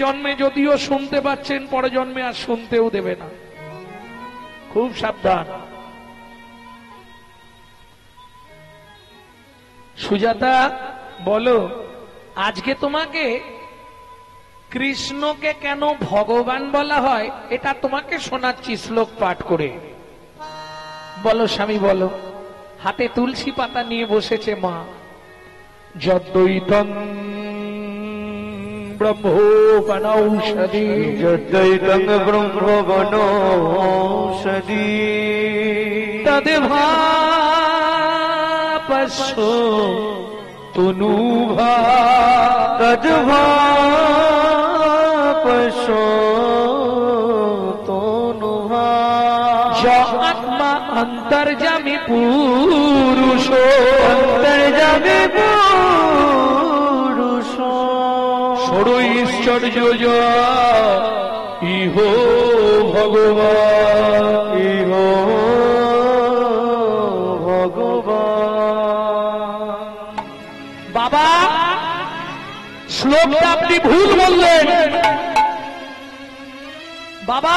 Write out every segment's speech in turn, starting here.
জন্মে যদিও শুনতে পাচ্ছেন, পরে জন্মে আর শুনতেও দেবে না, খুব সাবধান। সুজাতা বলো, আজকে তোমাকে কৃষ্ণকে কেন ভগবান বলা হয় এটা তোমাকে শোনাচ্ছি শ্লোক পাঠ করে। বলো স্বামী বলো। হাতে তুলসী পাতা নিয়ে বসেছে মা। যদ্বৈতং ব্রহ্মবনৌষধি, যদ্বৈতং ব্রহ্মবনৌষধি, তদ্ভাপস্যো তনুভা, তদ্ভাপস্যো তনুভা, য আত্মা অন্তর্যামী পুরুষ, অন্তর্যামী পুরুষ, ষড়ৈশ্বর্য ইহ ভগবান, ইহ ভগবান। বাবা শ্লোকটা আপনি ভুল বললেন। বাবা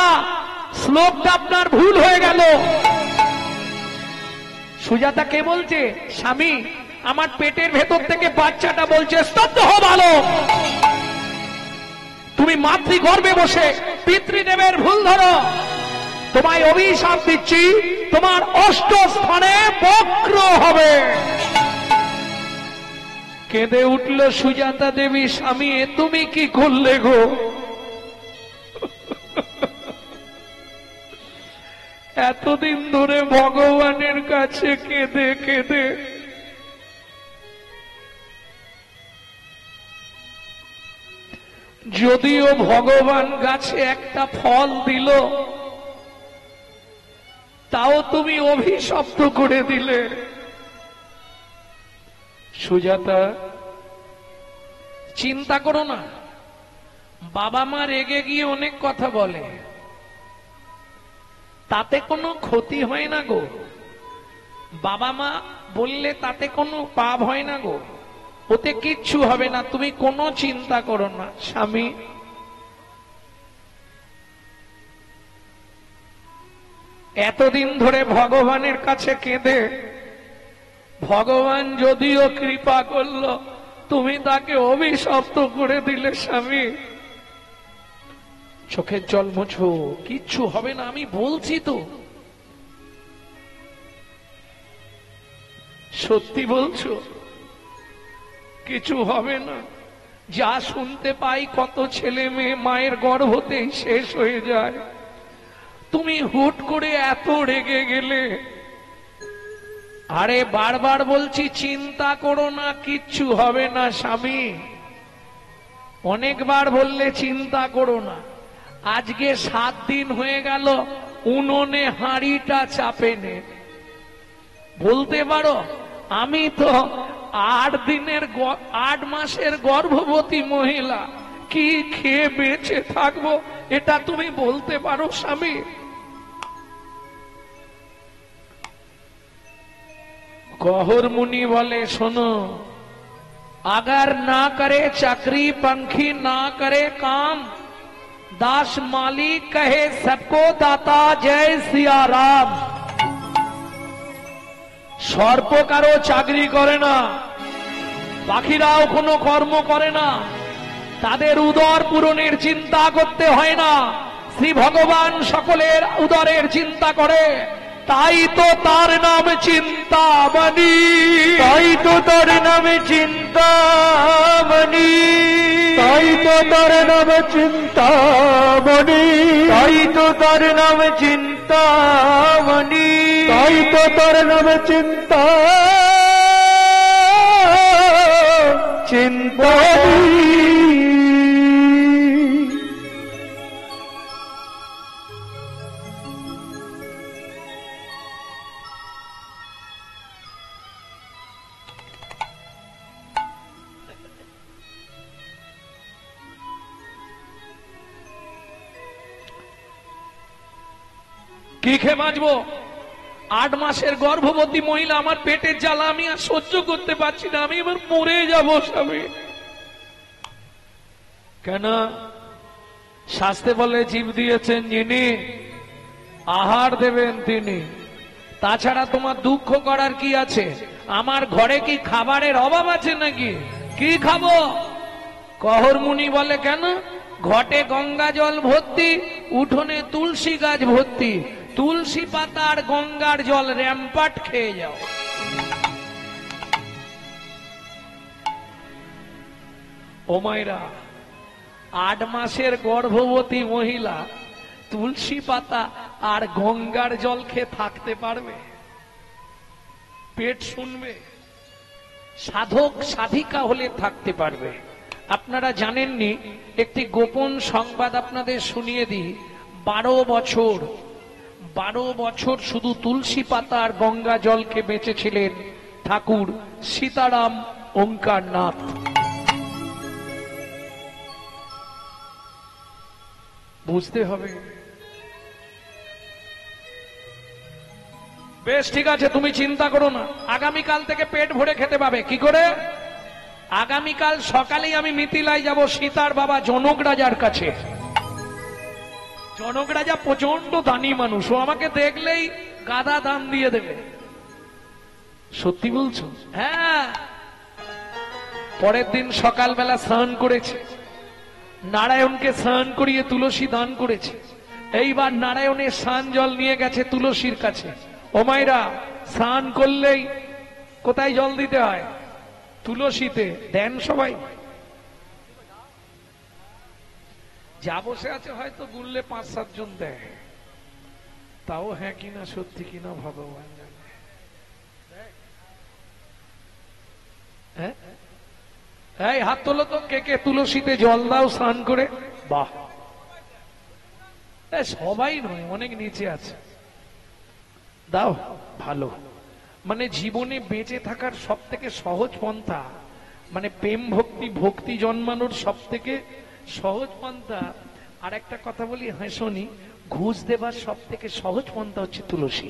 শ্লোকটা আপনার ভুল হয়ে গেল। সুজাতা কে বলছে? স্বামী। আমার পেটের ভেতর থেকে বাচ্চাটা বলছে স্তব্ধ হও ভালো। তুমি মাতৃগর্ভে বসে পিতৃদেবের ভুল ধরো। তোমায় অভিশাপ দিচ্ছি, তোমার অষ্ট স্থানে বক্র হবে। কেঁদে উঠল সুজাতা দেবী। স্বামী এ তুমি কি করলে গো? এতদিন ধরে ভগবানের কাছে কেঁদে কেঁদে যদিও ভগবান গাছে একটা ফল দিল, তাও তুমি অভিশপ্ত করে দিলে। সুজাতা চিন্তা করো না। বাবা মা রেগে গিয়ে অনেক কথা বলে, তাতে কোনো ক্ষতি হয় না গো। বাবা মা বললে তাতে কোনো পাপ হয় না গো, ওতে কিচ্ছু হবে না, তুমি কোনো চিন্তা করো না। স্বামী এতদিন ধরে ভগবানের কাছে কেঁদে ভগবান যদিও কৃপা করলো, তুমি তাকে অভিশপ্ত করে দিলে। স্বামী চোখের জল মুছো, কিচ্ছু হবে না, আমি বলছি তো। সত্যি বলছো? কিছু হবে না। যা শুনতে পাই কত ছেলে মেয়ে মায়ের গর্ভতেই শেষ হয়ে যায়। তুমি হুট করে এত রেগে গেলে। আরে বারবার বলছি চিন্তা করো না, কিচ্ছু হবে না। স্বামী অনেকবার বললে চিন্তা করো না। আজকে 7 দিন হয়ে গেল উনুনে হাঁড়িটা চাপে নে। বলতে পারো আমি তো 8 মাসের গর্ভবতী মহিলা, কি খেয়ে বেঁচে থাকবো এটা তুমি বলতে পারো? স্বামী গহর মুনি বলে, শোনো, अगर ना करे चाकरी पंखी ना करे काम, दास मालिक कहे सबको दाता जय सिया राम। সর্প কারো চাকরি করে না, পাখিরাও কোনো কর্ম করে না, তাদের উদর পূরণের চিন্তা করতে হয় না। শ্রী ভগবান সকলের উদরের চিন্তা করে, তাই তো তার নাম চিন্তামণি, তাই তো তার নামে চিন্তামণি, তাই তো তার নামে চিন্তামণি, তাই তো তার নামে চিন্তামণি, তাই তো তার নামে চিন্তামণি। কি খেয়ে বাঁচবো? 8 মাসের গর্ভবতী মহিলা, আমার পেটের জ্বালা আমি আর সহ্য করতে পারছি না, আমি এবার মরে যাব। স্বামী কেন? শাস্তে বলে জীব দিয়েছেন যিনি, আহার দেবেন তিনি। তাছাড়া তোমার দুঃখ করার কি আছে? আমার ঘরে কি খাবারের অভাব আছে নাকি? কি খাবো? কহর মুনি বলে কেন? ঘটে গঙ্গা জল ভর্তি, উঠোনে তুলসী গাছ ভর্তি, তুলসী পাতা আর গঙ্গার জল র্যাম্পাট খেয়ে যাও। ও মায়েরা, 8 মাসের গর্ভবতী মহিলা তুলসী পাতা আর গঙ্গার জল খেয়ে থাকতে পারবে? পেট শুনবে? সাধক সাধিকা হলে থাকতে পারবে। আপনারা জানেননি, একটি গোপন সংবাদ আপনাদের শুনিয়ে দিই। 12 বছর শুধু তুলসী পাতা আর গঙ্গা জলকে বেঁচেছিলেন ঠাকুর সীতারাম ওঙ্কারনাথ। বুঝতে হবে। বেশ, ঠিক আছে, তুমি চিন্তা করো না, আগামীকাল থেকে পেট ভরে খেতে পাবে। কি করে? আগামীকাল সকালেই আমি মিথিলায় যাব সীতার বাবা জনক রাজার কাছে। জনক রাজা প্রচন্ড দানি মানুষ, ও আমাকে দেখলেই গাদা দান দিয়ে দেবে। সত্যি বলছো? হ্যাঁ। পরের দিন সকালবেলা স্নান করেছে, নারায়ণকে স্নান করিয়ে তুলসী দান করেছে। এইবার নারায়ণের স্নান জল নিয়ে গেছে তুলসীর কাছে। ও মায়েরা, স্নান করলেই কোথায় জল দিতে হয়? তুলসীতে। দেন সবাই? যা বসে আছে হয়তো গুনলে 5-7 জন দেয়, তাও হ্যাঁ কিনা সত্যি কিনা ভগবান জানে। হ্যাঁ, এই হাত তোলো তো, কে কে তুলসীতে জল দাও স্নান করে? বাহ, সবাই নয়, অনেক নিচে আছে। দাও, ভালো। মানে জীবনে বেঁচে থাকার সব থেকে সহজ পন্থা, মানে প্রেম ভক্তি জন্মানোর সব থেকে সহজ পন্থা। আর একটা কথা বলি, হাসনি, ঘুষ দেবার সব থেকে সহজ পন্থা হচ্ছে তুলসী।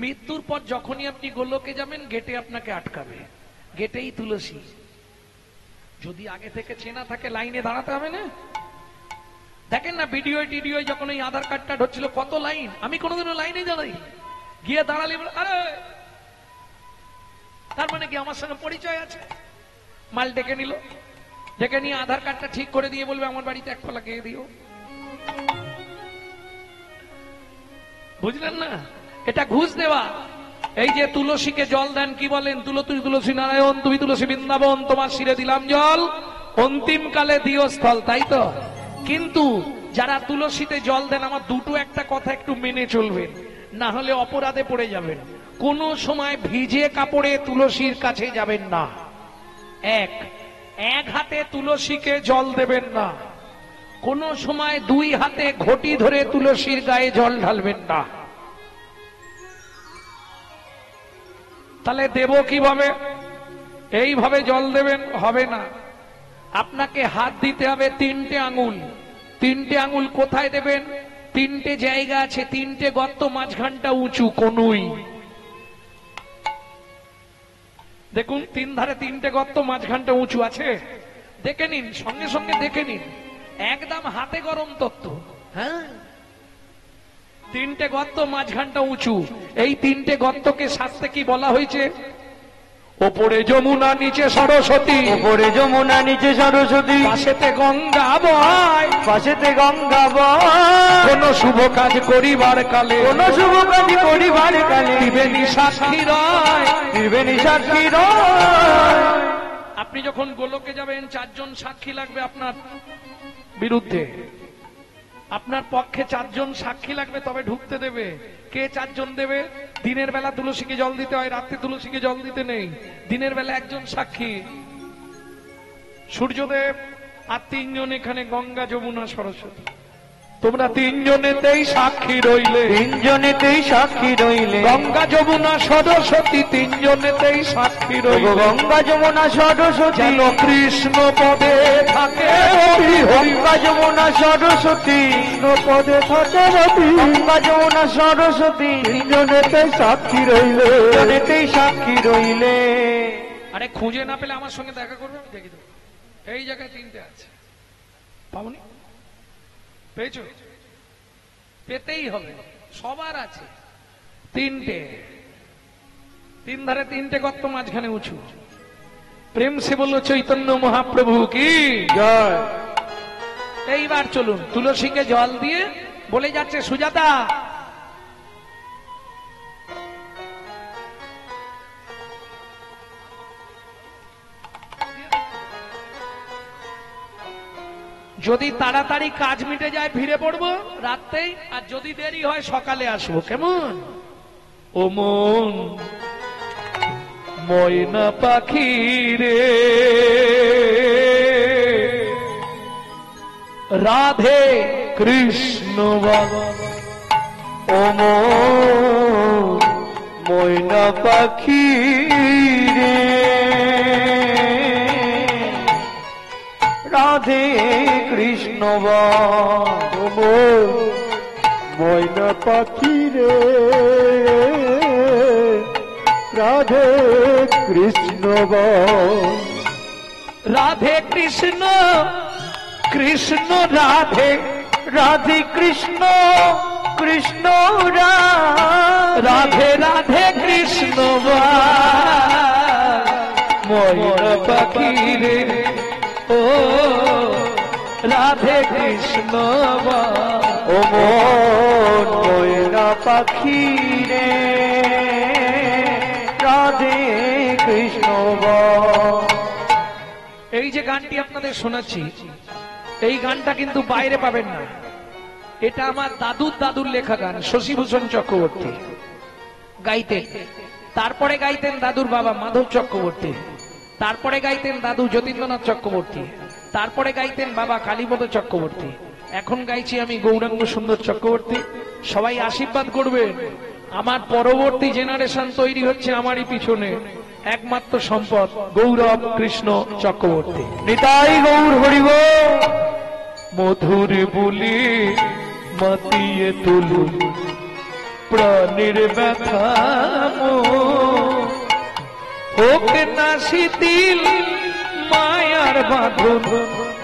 মৃত্যুর পর যখনই আপনি গোলকে যাবেন, গেটে আপনাকে আটকাবে, গেটেই তুলসী। যদি আগে থেকে চেনা থাকে, লাইনে দাঁড়াতে হবে না। দেখেন না ভিডিও যখন ওই আধার কার্ডটা ঢুকছিল, কত লাইন। আমি কোনোদিনও লাইনে দাঁড়াই, গিয়ে দাঁড়ালি, আরে তার মানে কি আমার সঙ্গে পরিচয় আছে। মাল ডেকে নিল, ডেকে নিয়ে আধার কার্ডটা ঠিক করে দিয়ে বলবে আমার বাড়িতে 1 ফলা গিয়ে দিও। বুঝলেন না? এটা ঘুষ দেওয়া। এই যে তুলসীকে জল দেন, কি বলেন? তুলসী নারায়ণ, তুমি তুলসী বৃন্দাবন, তোমার শিরে দিলাম জল, অন্তিম কালে দিও স্থল। তাই তো? কিন্তু যারা তুলসীতে জল দেন, আমার দুটো একটা কথা একটু মেনে চলবেন, না হলে অপরাধে পড়ে যাবেন। কোন সময় ভিজে কাপড়ে তুলসীর কাছে যাবেন না। এক হাতে তুলসীকে জল দেবেন না। কোন সময় 2 হাতে ঘটি ধরে তুলসীর গায়ে জল ঢালবেন না। তাহলে দেব কিভাবে? এইভাবে জল দেবেন হবে না, আপনাকে হাত দিতে হবে 3টে আঙুল। 3টে আঙুল কোথায় দেবেন? 3টে জায়গা আছে, 3টে গর্ত, মাঝখানটা উঁচু, কনুই। দেখুন, 3 ধারে 3টে গর্ত, মাঝখানটা উঁচু আছে। দেখে নিন, সঙ্গে সঙ্গে দেখে নিন, একদম হাতে গরম তত্ত্ব। হ্যাঁ, 3টে গর্ত, মাঝখানটা উঁচু। এই 3টে গর্তকে শাস্ত্রে কি বলা হয়েছে? ওপরে যমুনা, নিচে সরস্বতী। ওপরে যমুনা, নিচে সরস্বতী, পাশেতে গঙ্গা বয়, পাশেতে গঙ্গা বয়। কোন শুভ কাজ করিবার কালে, কোন শুভ কাজ করিবার কালে, ত্রিবেণী সাক্ষী রয়, ত্রিবেণী সাক্ষী রয়। আপনি যখন গোলকে যাবেন, 4 জন সাক্ষী লাগবে আপনার বিরুদ্ধে। আপনার পক্ষে 4 জন সাক্ষী লাগবে, তবে ঢুকতে দেবে। কে 4 জন দেবে? দিনের বেলা তুলসীকে জল দিতে হয়, রাত্রে তুলসীকে জল দিতে নেই। দিনের বেলা 1 জন সাক্ষী, সূর্যদেব, আর 3 জন এখানে গঙ্গা, যমুনা, সরস্বতী। তোমরা 3 জনেতেই সাক্ষী রইলে, 3 জনেতেই সাক্ষী রইলে। গঙ্গা, যমুনা, সরস্বতী 3 জনেতেই সাক্ষী রইলে। গঙ্গা, যমুনা, সরস্বতী যেন কৃষ্ণ পদে থাকে। গঙ্গা, যমুনা, সরস্বতী কৃষ্ণ পদে থাকে রতি। গঙ্গা, যমুনা, সরস্বতী 3 জনেতেই সাক্ষী রইলে, জনেতেই সাক্ষী রইলে। আরে খুঁজে না পেলে আমার সঙ্গে দেখা করবে, আমি দেখে দেবো। এই জায়গায় 3টে আছে। পাবনি? পেয়েছো? পেতেই হবে, সবার আছে। তিনটে, তিন ধারে তিনটে গর্ত, মাঝখানে উঁচু। প্রেম সে বলল চৈতন্য মহাপ্রভু কি জয়। এইবার চলুন, তুলসীকে জল দিয়ে বলে যাচ্ছে, সুজাতা যদি তাড়াতাড়ি কাজ মিটে যায় ফিরে পড়বো রাত্রেই, আর যদি দেরি হয় সকালে আসবো, কেমন? ও মন ময়না পাখি রে, রাধে কৃষ্ণ বাবা। ও ময়না পাখি রে, রাধে কৃষ্ণ বাবা। ময়না পাখি রে, রাধে কৃষ্ণ বাবা। রাধে কৃষ্ণ কৃষ্ণ রাধে, রাধে কৃষ্ণ কৃষ্ণ রাধে রাধে কৃষ্ণ ময়না পাখি রে, ও রাধে কৃষ্ণ ও ময়না পাখি রে, রাধে কৃষ্ণ। এই যে গানটি আপনাদের শোনাচ্ছি, এই গানটা কিন্তু বাইরে পাবেন না। এটা আমার দাদুর লেখা গান, শশীভূষণ চক্রবর্তী গাইতেন। তারপরে গাইতেন দাদুর বাবা মাধব চক্রবর্তী, তারপরে গাইতেন দাদু যতীন্দ্রনাথ চক্রবর্তী, তারপরে গাইতেন বাবা কালীপদ চক্রবর্তী। এখন গাইছি আমি গৌরাঙ্গ সুন্দর চক্রবর্তী। সবাই আশীর্বাদ করবেন, আমার পরবর্তী জেনারেশন তৈরি হচ্ছে আমারই পিছনে। একমাত্র সম্পদ গৌরব কৃষ্ণ চক্রবর্তী। নিতাই গৌর হরিব। মধুর বলি মাতিয়ে তুলু প্রাণের ব্যথা, হোক না শিথিল মায়ার বাঁধন,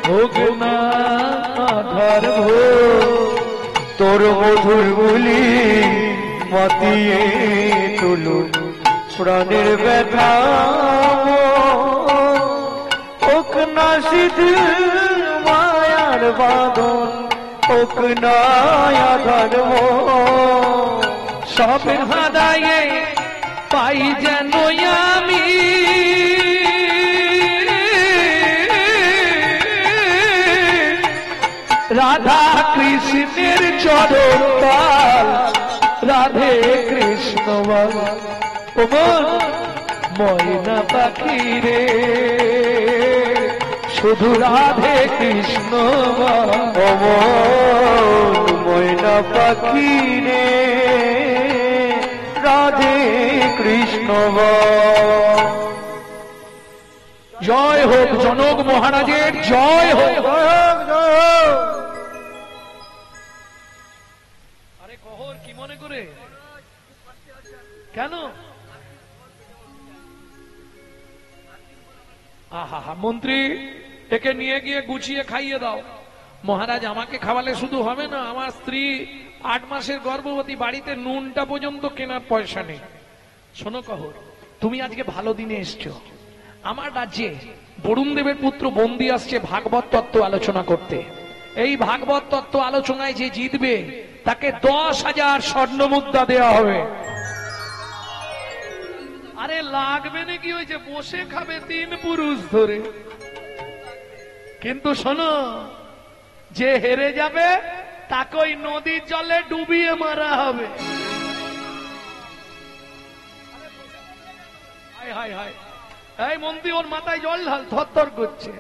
হোক না আধার ভোর। তোর মধুর বলি মাতিয়ে তুলু প্রাণের ব্যথা, হোক না শিথিল মায়ার বাঁধন, হোক না আধার ভোর। সব হারায়ে পাই যেন আমি রাধা কৃষ্ণের চরণ তাল, রাধে কৃষ্ণ ও ময়না পাখি রে, শুধু রাধে কৃষ্ণ ও ময়না পাখি রে, রাধে কৃষ্ণ। জয় হোক জনক মহারাজের, জয় হোক। আরে কহর কি মনে করে কেন? আহা মন্ত্রী, একে নিয়ে গিয়ে গুছিয়ে খাইয়ে দাও। মহারাজ আমাকে খাওয়ালে শুধু হবে না, আমার স্ত্রী 8 মাসের গর্ভবতী, বাড়িতে নুনটা পর্যন্ত কেনার পয়সা নেই। শোনো কহর, তুমি আজকে ভালো দিনে এসছো। আমার রাজ্যে বরুণ দেবের পুত্র বন্দি আসছে ভাগবত তত্ত্ব আলোচনা করতে। এই ভাগবত তত্ত্ব আলোচনায় যে জিতবে তাকে 10,000 স্বর্ণ মুদ্রা দেওয়া হবে। আরে লাগবে নাকি, ওই যে বসে খাবে 3 পুরুষ ধরে। কিন্তু শোনো, যে হেরে যাবে তাকে ওই নদীর জলে ডুবিয়ে মারা হবে। হায় হায় হায়, এই মন্ত্রী ওর মাথায় জল ঢাল, থরথর করছে।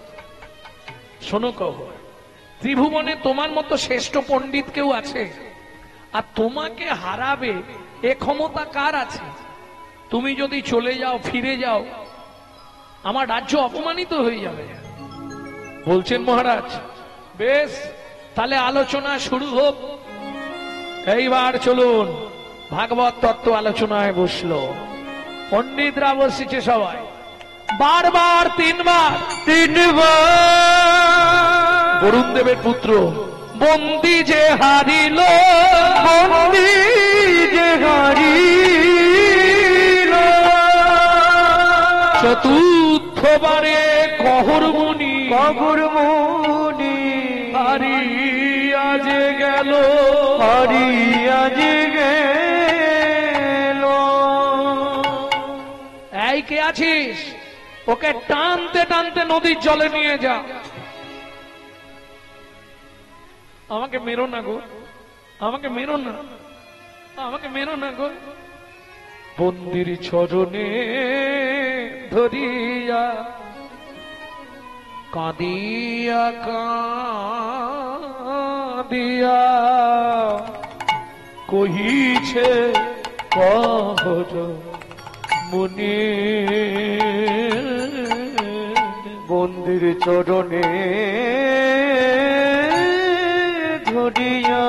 শোনো কহর, ত্রিভুবনে তোমার মতো শ্রেষ্ঠ পণ্ডিত কেউ আছে? আর তোমাকে হারাবে এ ক্ষমতা কার আছে? তুমি যদি চলে যাও, ফিরে যাও, আমার রাজ্য অপমানিত হয়ে যাবে। বলছেন মহারাজ, বেশ তাহলে আলোচনা শুরু হোক। এইবার চলুন, ভাগবত তত্ত্ব আলোচনায় বসলো। পণ্ডিতরা বসেছে সবাই, বারবার 3 বার বরুণ দেবের পুত্র বন্দি যে হারিল, বন্দি যে হারিল, চতুর্থবারে কহরমণি, কহরমণি হারিয়া যে গেল, হারিয়া যে গেল। এই কে আছিস? ওকে টানতে টানতে নদীর জলে নিয়ে যা। আমাকে মেরো না গো, আমাকে মেরো না, আমাকে মেরো না গো। বন্দির চরণে ধরিয়া কাঁদিয়া কাঁদিয়া কহিছে কহর মুনি, বন্দির চরণে ধরিয়া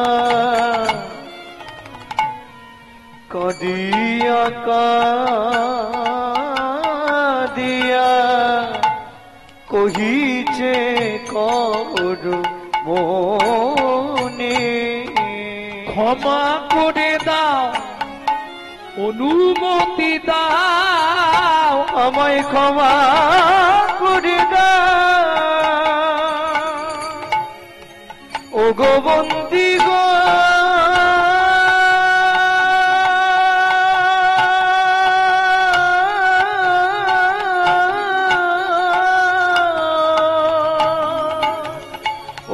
কাঁদিয়া কাঁদিয়া কহিছে কর মনে, ক্ষমা করে দাও, অনুমতি দাও, আমায় ক্ষমা করে দাও, ও গো বন্দি গো,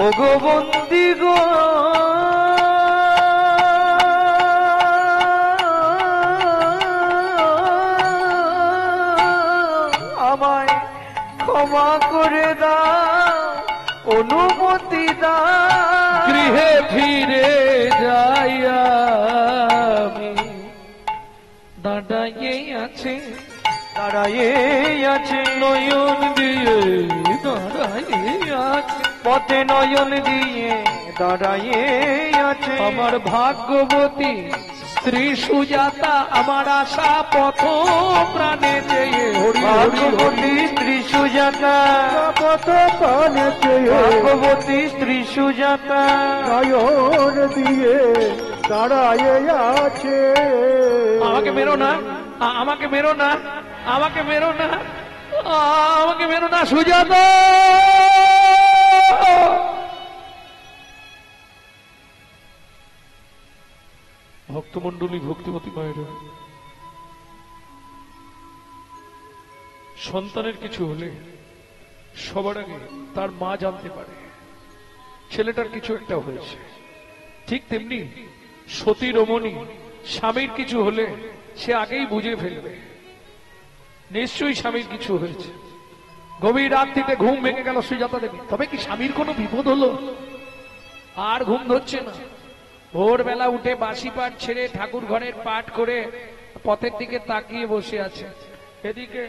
ও গো বন্দি গো, আমায় ক্ষমা করে দাও, অনুমতি দাও, গৃহে ফিরে যাইয়া আমি দাঁড়াইয়ে আছে, দাঁড়াইয়ে আছে নয়ন দিয়ে দাঁড়াইয়ে আছে, পথে নয়ন দিয়ে দাঁড়াইয়ে আছে আমার ভাগ্যবতী স্ত্রী সুজাতা, আমার আশা পথ প্রাণে চেয়ে, হরি হরি ভাগবতী স্ত্রী সুজাতা, পথ প্রাণে চেয়ে ভাগবতী স্ত্রী সুজাতা, নয়ন দিয়ে দাঁড়ায়ে আছে। আমাকে মেরো না, আমাকে মেরো না, আমাকে মেরো না, আমাকে মেরো না সুজাতা। ভক্তমন্ডলী, ভক্তিমতী মায়েরা, সন্তানের কিছু হলে সবার আগে তার মা জানতে পারে ছেলেটার কিছু একটা হয়েছে। ঠিক তেমনি সতী রমণী স্বামীর কিছু হলে সে আগেই বুঝে ফেলবে নিশ্চয়ই স্বামীর কিছু হয়েছে। গভীর রাত্রিতে ঘুম ভেঙে গেল সুজাতা দেবী, তবে কি স্বামীর কোনো বিপদ হলো? আর ঘুম ধরছে না। ভোরবেলা উঠে বাসি পাঠ ছেড়ে ঠাকুর ঘরের পাঠ করে পথের দিকে তাকিয়ে বসে আছে। এদিকে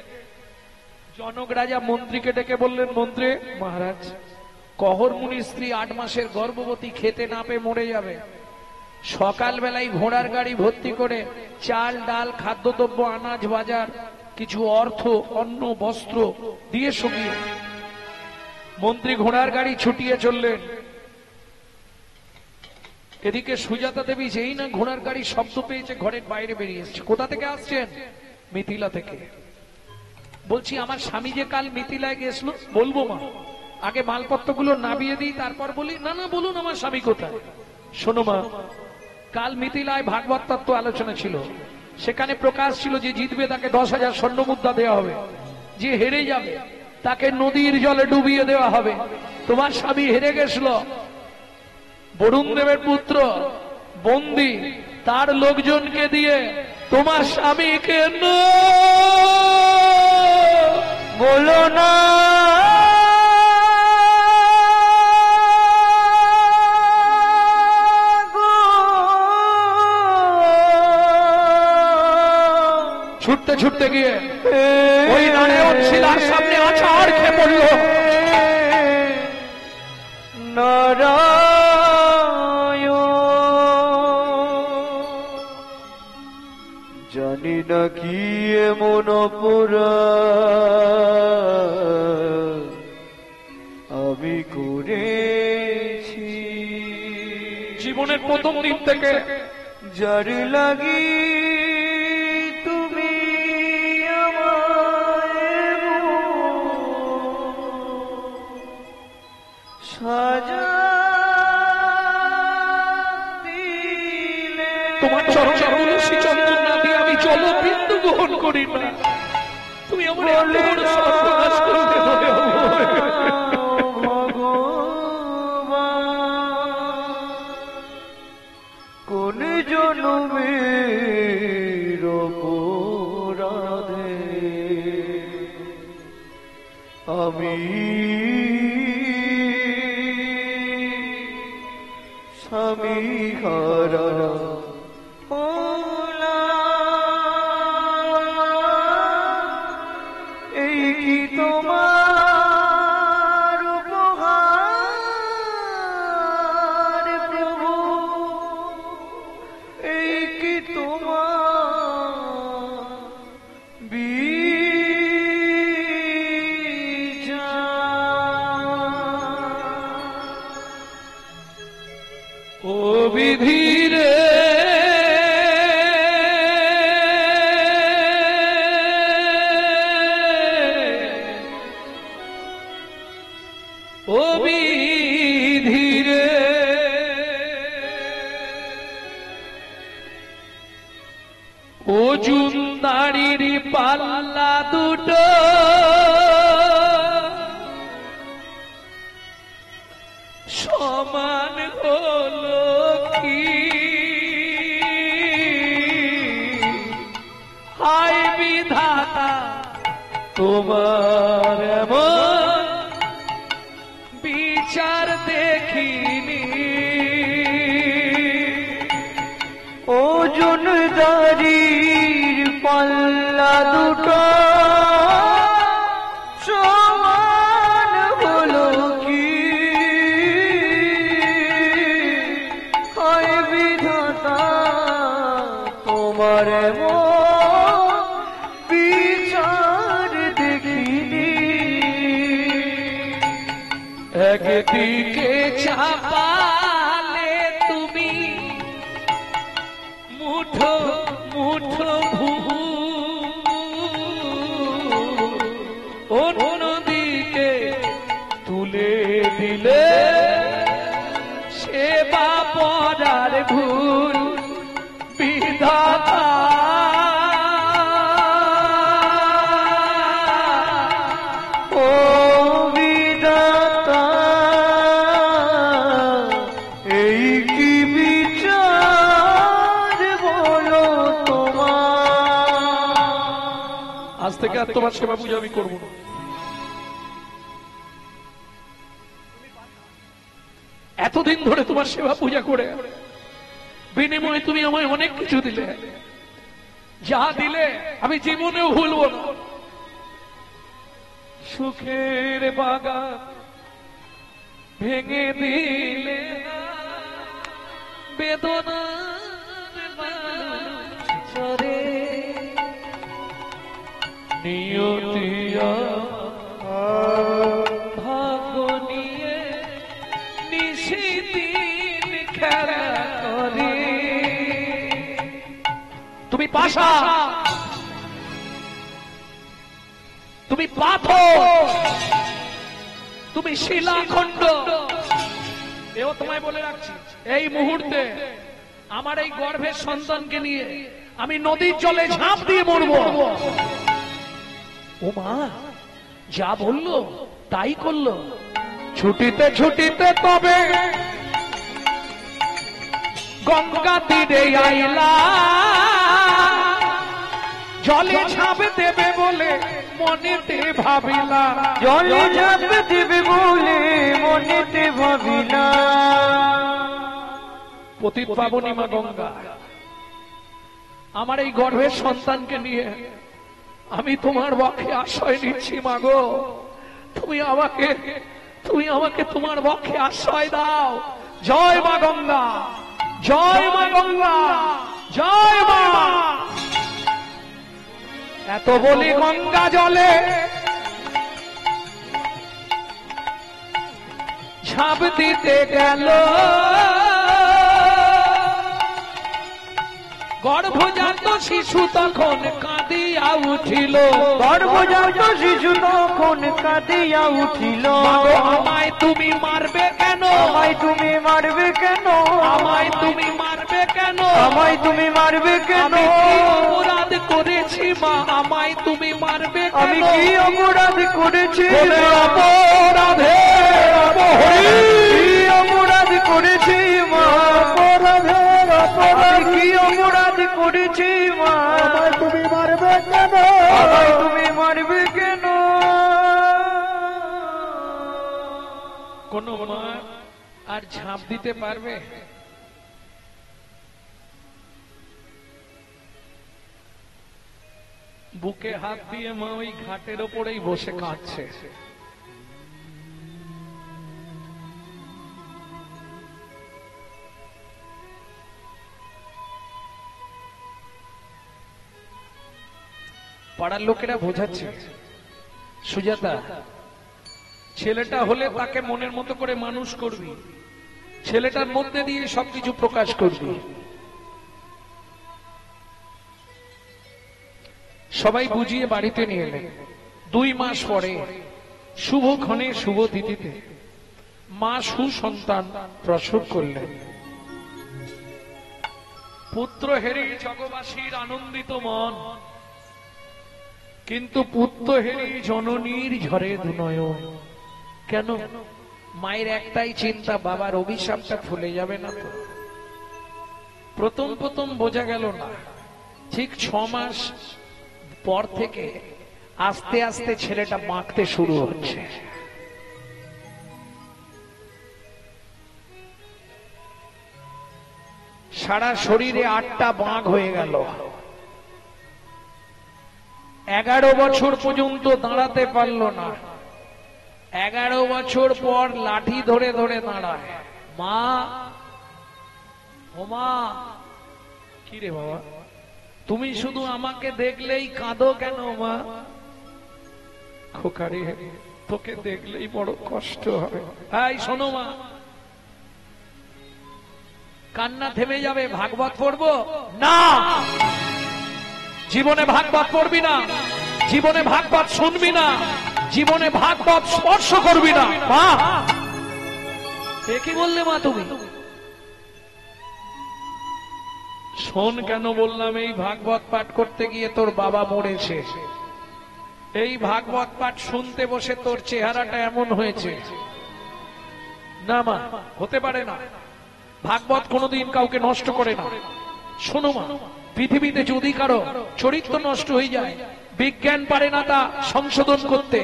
জনক রাজা মন্ত্রীকে ডেকে বললেন, মন্ত্রী মহারাজ, কহর মুনির স্ত্রী 8 মাসের গর্ভবতী, খেতে না পেয়ে মরে যাবে। সকালবেলায় ঘোড়ার গাড়ি ভর্তি করে চাল ডাল খাদ্যদ্রব্য আনাজ বাজার কিছু অর্থ অন্ন বস্ত্র দিয়ে সঙ্গিয়ে মন্ত্রী ঘোড়ার গাড়ি ছুটিয়ে চললেন। এদিকে সুজাতা দেবী যেই না ঘোড়ার গাড়ি শব্দ পেয়েছে ঘরের বাইরে বেরিয়ে এসছে। কোথা থেকে আসছেন? মিথিলা থেকে। বলছি আমার স্বামী যে কাল মিথিলায় গেছিল। বলবো মা, আগে মালপত্রগুলো নামিয়ে দিই তারপর বলি। না না, বলুন আমার স্বামী কোথায়। শোনো মা, কাল মিথিলায় ভাগবত তত্ত্ব আলোচনা ছিল। সেখানে প্রকাশ ছিল যে জিতবে তাকে 10,000 স্বর্ণ মুদ্রা দেওয়া হবে, যে হেরে যাবে তাকে নদীর জলে ডুবিয়ে দেওয়া হবে। তোমার স্বামী হেরে গেছিল, বরুণ দেবের পুত্র বন্দী, তার লোকজনকে দিয়ে তোমার স্বামীকে বলো না ছুটতে ছুটতে গিয়ে ওই নারায়ণ শিলার সামনে আছাড় খেয়ে পড়ল। জানি না কি এমন অপরাধ আমি করে প্রথম দিন থেকে। যার লাগি তুমি আমায় সাজা দিলে, তোমার চরণ তুলসী চন্দন না দিয়ে আমি জলবিন্দু গ্রহণ করি না। তুমি আমার এত বড় সর্বনাশ করতে হবে কোন জনমের অপরাধে আমি স্বামী হারা হলাম। এই কি তোমার উপহার প্রভু, এই কি তোমার বিচার। ও বিধিরে ও বিধিরে ও জুন্দাড়ির পাল্লা দুটো সমান হলো কি, হায় বিধাতা তোমার এমন বিচার দেখিনি। ওজনদারির পাল্লা দুটো সমান হলো কি, হায় বিধাতা তোমার বিচার দেখিনি। একদিকে চাপালে তুমি মুঠো মুঠো অন্যদিকে তুলে দিলে সেবা পড়ার ভুল বিধাতা। ও বিধাতা এই কি বিচার বলো তোমার। আজ থেকে আর তোমার সেবা পূজা আমি করবো না। এতদিন ধরে তোমার সেবা পূজা করে বিনিময়ে তুমি আমায় অনেক কিছু দিলে, যা দিলে আমি জীবনেও ভুলব না। সুখের বাগান ভেঙে দিলে না, বেদনার চরে নিয়তিয়া ভাগ্য নিয়ে নিশিদিন খেলা করে। তুমি পাশা, তুমি পাথর, তুমি শিলাখণ্ড। এও তোমায় বলে রাখছি, এই মুহূর্তে আমার এই গর্ভের সন্তানকে নিয়ে আমি নদীর জলে ঝাঁপ দিয়ে মরব। ও মা যা বললো তাই করলো। ছুটিতে ছুটিতে তবে গঙ্গা তীরে আইলা, জলে ঝাঁপ দেবে বলে মনেতে ভাবিলা, জলে ঝাঁপ দেবে বলে মনেতে ভাবিলা। পতিত পাবনী মা গঙ্গা, আমার এই গর্ভের সন্তানকে নিয়ে আমি তোমার বক্ষে আশ্রয় নিচ্ছি মা গো। তুমি আমাকে তোমার বক্ষে আশ্রয় দাও। জয় মা গঙ্গা, জয় মা গঙ্গা, জয় মা। এত বলি গঙ্গা জলে ঝাঁপ দিতে গেল, গর্ভজাত শিশু তখন কাঁদিয়া উঠিল, গর্ভজাত শিশু তখন কাঁদিয়া উঠিল। মাগো আমায় তুমি মারবে কেন, আমায় তুমি মারবে কেন, আমায় তুমি মারবে কেন, আমায় তুমি মারবে কেন, আমি কি অপরাধ করেছি মা, আমায় তুমি মারবে কেন, আমি কি অপরাধ করেছি, বলে অপরাধে অপহরি, কি অপরাধ করেছি মা, অপরাধের আমি অপরাধী, কি অপরাধ করেছি মা, আমায় তুমি মারবে কেন, আমায় তুমি মারবে কেন। কোন মা আর ঝাঁপ দিতে পারবে? বুকে হাত দিয়ে মা ওই ঘাটের ওপরেই বসে কাঁদছে। পাড়ার লোকেরা বোঝাচ্ছে, সুজাতা ছেলেটা হলে তাকে মনের মতো করে মানুষ করবি, ছেলেটার মধ্যে দিয়ে সবকিছু প্রকাশ করবি। সবাই বুঝিয়ে বাড়িতে নিয়ে এলেন। 2 মাস পরে শুভক্ষণে শুভ তিথিতে মা সুসন্তান প্রসব করলেন। পুত্র হেরে জগবাসীর আনন্দিত মন, কিন্তু পুত্র হেরে জননীর ঝরে দুনয়ন। কেন? মায়ের একটাই চিন্তা, বাবার অভিশাপটা ভুলে যাবে না তো। প্রথম প্রথম বোঝা গেল না, ঠিক 6 মাস পর থেকে আস্তে আস্তে ছেলেটা বাঁকতে শুরু হচ্ছে। সারা শরীরে 8টা বাঁক হয়ে গেল। 11 বছর পর্যন্ত দাঁড়াতে পারল না। 11 বছর পর লাঠি ধরে ধরে দাঁড়ায়। মা, ও মা, কি রে বাবা, তুমি শুধু আমাকে দেখলেই কাঁদো কেন মা? খোকারে, তোকে দেখলেই বড় কষ্ট হয়। এই শোনো মা, কান্না থেমে যাবে, ভাগবত পড়বো না। জীবনে ভাগবত পড়বি না, জীবনে ভাগবত শুনবি না, জীবনে ভাগবত স্পর্শ করবি না। মা, কি বললে মা তুমি? শোন, কেন বললাম, এই ভাগবত পাঠ করতে গিয়ে তোর বাবা মরেছে। এই ভাগবত পাঠ শুনতে বসে তোর চেহারাটা এমন হয়েছে। না মা, হতে পারে না। ভাগবত কোনোদিন কাউকে নষ্ট করে না। শোনো মা, পৃথিবীতে যদি কারো চরিত্র নষ্ট হয়ে যায়, বিজ্ঞান পারে না তা সংশোধন করতে।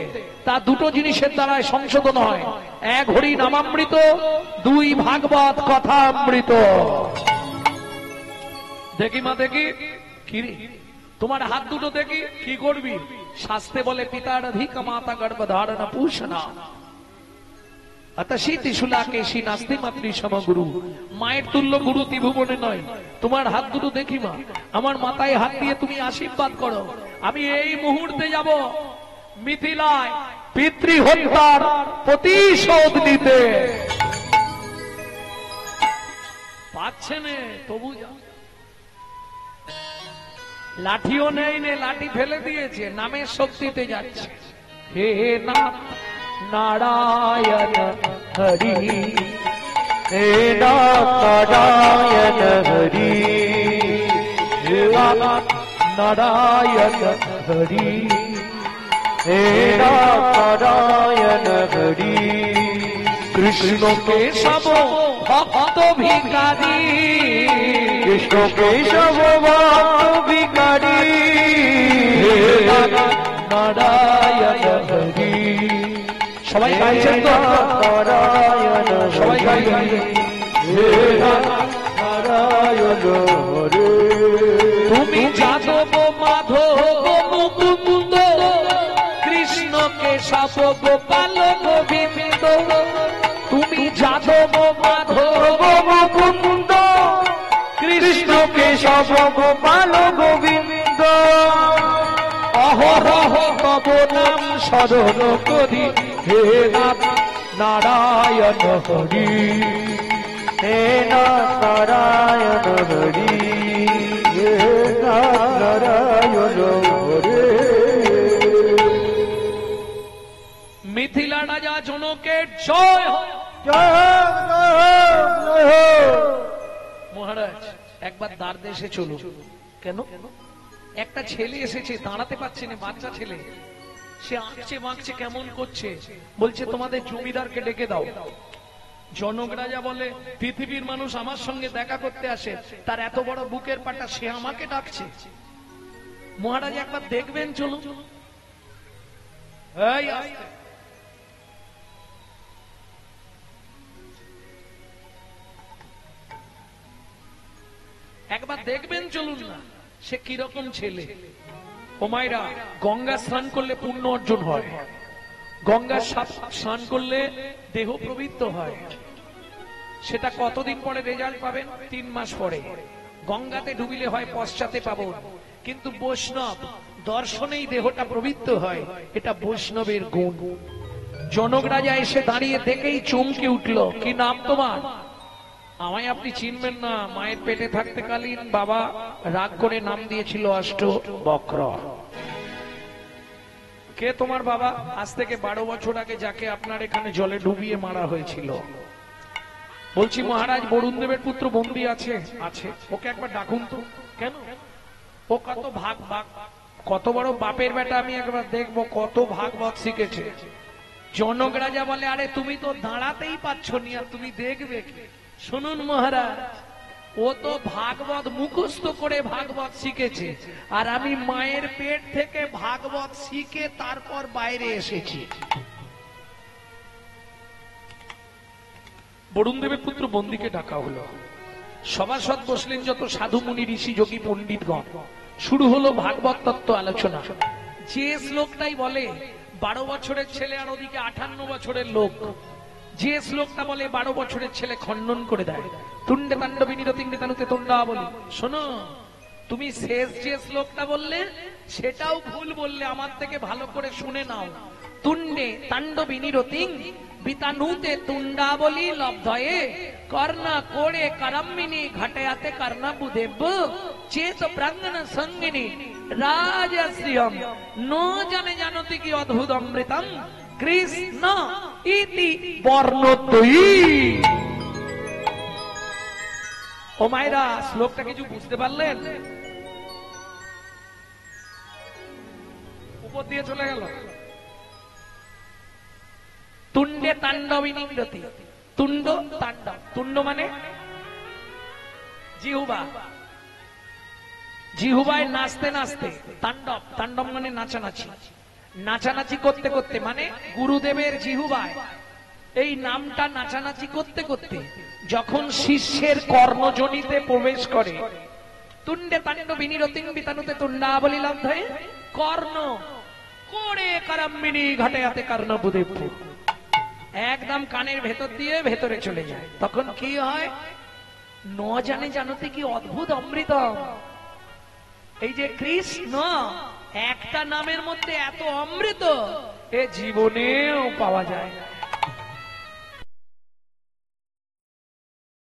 তা 2টো জিনিসের দ্বারাই সংশোধন হয়, 1 হরি নামামৃত, 2 ভাগবত কথামৃত। দেখি মা, দেখি কি রে, তোমার হাত দুটো দেখি, কি করবি? শাস্ত্রে বলে পিতার অধিক মাতা গর্ভধারণ পুষণা অতশী ত্রিশুলাকেশী নাস্তি মাতৃ সমগুরু। মায়ের তুল্য গুরু ত্রিভুবনে নয়। তোমার হাত দুটো দেখি মা, আমার মাথায় হাত দিয়ে তুমি আশীর্বাদ করো। আমি এই মুহূর্তে যাব মিথিলায় পিতৃ হত্যার প্রতিশোধ নিতে। পাচ্ছে না তবু লাঠিও নেই নে, লাঠি ফেলে দিয়েছে, নামের শক্তিতে যাচ্ছে। হে নাথ নারায়ণ হরি, হে নারায়ণ হরি, হে নাথ নারায়ণ হরি, হে নারায়ণ হরি। কৃষ্ণ কেশব ভক্ত ভিখারি, কৃষ্ণ কেশব ভক্ত ভিখারি, হে নাথ নারায়ণ হরি। সবাই গাইছেন তো? নারায়ণ সবাই গাইছেন? হে নারায়ণ হরে। তুমি যাদব মাধব মুকুন্দ, কৃষ্ণ কেশব গোপাল গোবিন্দ। তুমি যাদব মাধব মুকুন্দ, কৃষ্ণ কেশব গোপাল গোবিন্দ। অহরহ তব নাম স্মরণ করি, হে নাথ নারায়ণ হরি, হে নারায়ণ হরি, হে নারায়ণ হরে। মিথিলা রাজা জনকের জয় হোক। মহারাজ একবার দ্বার দেশে চলুন। কেন? একটা ছেলে এসেছে, দাঁড়াতে পারছে না, বাচ্চা ছেলে, সে আঁকছে বাঁকছে, কেমন করছে, বলছে তোমাদের জমিদারকে ডেকে দাও। জনক রাজা বলে পৃথিবীর মানুষ আমার সঙ্গে দেখা করতে আসে, তার এত বড় বুকের পাটা, সে আমাকে ডাকছে। মহারাজ একবার দেখবেন, চলুন। এই আস্তে। একবার দেখবেন, চলুন না, সে কিরকম ছেলে। ও মায়েরা, গঙ্গা স্নান করলে পুণ্য অর্জন হয়, গঙ্গা স্নান করলে দেহ পবিত্র হয়। সেটা কতদিন পরে রেজাল্ট পাবেন? 3 মাস পরে। গঙ্গাতে ডুবিলে হয় পশ্চাতে পাবন, কিন্তু বৈষ্ণব দর্শনেই দেহটা পবিত্র হয়। এটা বৈষ্ণবের গুণ। জনক রাজা এসে দাঁড়িয়ে দেখেই চমকে উঠল। কি নাম তোমার? আমায় আপনি চিনবেন না, মায়ের পেটে থাকতে কালীন বাবা রাগ করে নাম দিয়েছিল অষ্টবক্র। কে তোমার বাবা? আজ থেকে 12 বছর আগে যাকে আপনার এখানে জলে ডুবিয়ে মারা হয়েছিল। বলছি মহারাজ, বরুণ দেবের পুত্র বন্দী আছে। আছে, ওকে একবার ডাকুন তো। কেন? ও কত কত বড় বাপের বেটা, আমি একবার দেখবো কত ভাগবত শিখেছে। জনক রাজা বলে, আরে তুমি তো দাঁড়াতেই পাচ্ছ নি, আর তুমি দেখবে কি? শুনুন মহারাজ, ও তো ভাগবত মুখস্থ করে ভাগবত শিখেছে, আর আমি মায়ের পেট থেকে ভাগবত শিখে তারপর বাইরে এসেছি। বরুণ দেবের পুত্র বন্দীকে ডাকা হলো। সভাসদ বসলেন যত সাধু মুনি ঋষি যোগী পণ্ডিতগণ। শুরু হলো ভাগবত তত্ত্ব আলোচনা। যে শ্লোকটাই বলে 12 বছরের ছেলে আর ওদিকে 58 বছরের লোক, যে শ্লোকটা বলে 12 বছরের ছেলে খণ্ডন করে দেয়। তুণ্ডে তাণ্ডবিনী রতিণ্ডে তানুতে তুণ্ডা বলি। শোনো, তুমি শেষ যে শ্লোকটা বললে সেটাও ভুল বললে, আমার থেকে ভালো করে শুনে নাও। তুণ্ডে তাণ্ডবিনী রতিং বিতানুতে তুণ্ডাবলি লব্ধয়ে কর্ণা কোড়ে করম্মিনী ঘটয়াতে কর্ণা বুদেব চেত প্রাঙ্গন সঙ্গিনী রাজশ্রিয়ম নো জানে জানতি কি অদ্ভুত অমৃতম কৃষ্ণ ইতি বর্ণতয়ী। ও মায়েরা, শ্লোকটা কিছু বুঝতে পারলেন? উপর দিয়ে চলে গেল। তুণ্ডে তাণ্ডবিনী রতি। তুণ্ড তাণ্ডব। তুণ্ড মানে জিহুবা, জিহুবায় নাচতে নাচতে। তাণ্ডব, তাণ্ডব মানে নাচানাচি। নাচানাচি করতে করতে মানে গুরুদেবের জিহুবায় এই নামটা নাচানাচি করতে করতে যখন শিষ্যের কর্ণজনিতে প্রবেশ করে, তুণ্ডে তাণ্ডবিনী রতিং বিতানুতে তুণ্ডাবলি লব্ধয়ে কর্ণ কোড়ে করম্মিনী ঘটয়াতে কর্ণ বুদেব, একদম কানের ভেতর দিয়ে ভেতরে চলে যায়। তখন কি হয়? ন জানে জানতে কি অদ্ভুত অমৃতম। এই যে কৃষ্ণ, একটা নামের মধ্যে এত অমৃত এ জীবনেও পাওয়া যায় না।